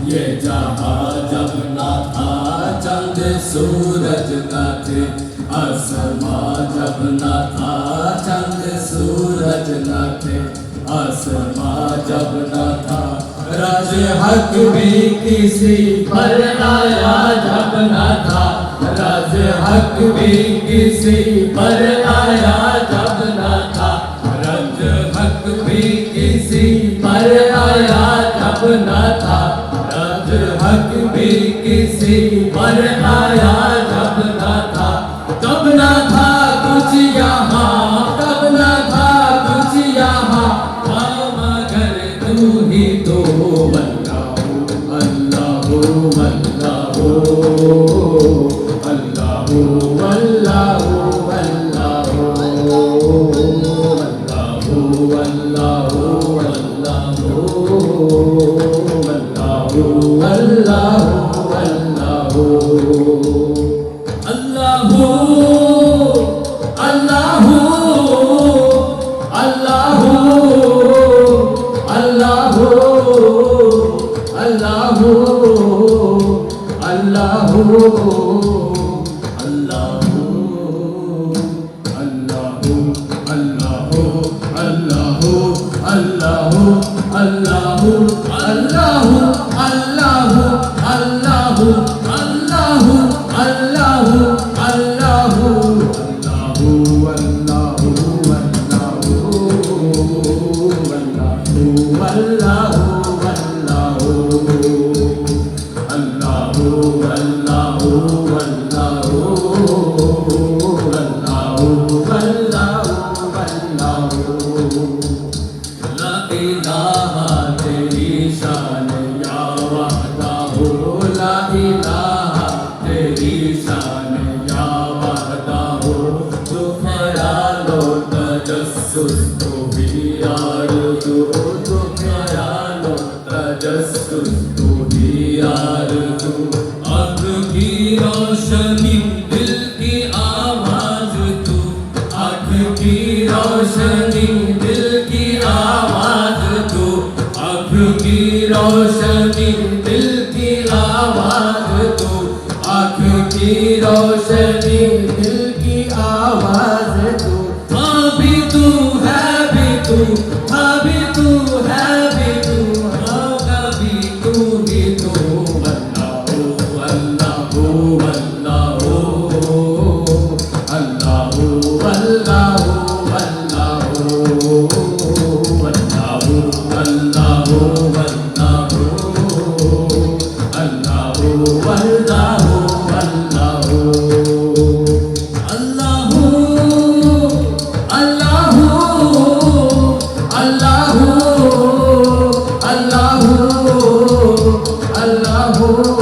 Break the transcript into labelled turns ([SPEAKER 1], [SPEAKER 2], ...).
[SPEAKER 1] ये जहाँ जब ना था चंद सूरज न थे आसमां जब ना था चंद सूरज न थे आसमां जब ना था राज हक भी किसी पर आया जब ना था राज हक भी किसी पर आया जब ना था राज हक भी किसी पर आया जब ना था राज हक भी किसी पर आया जब ना था कुछ यहाँ तब ना था कुछ यहाँ मगर तू ही तो अल्लाह अल्लाह अल्लाह अल्लाह अल्लाह रोशनी दिल की आवाज तू आँख की रोशनी दिल की आवाज तू आँख की रोशनी दिल की आवाज तू आँख की रोशनी दिल की आवाज तू हाँ भी तू है भी तू हाँ भी तू है भी तू हाँ कभी तू भी तू Allah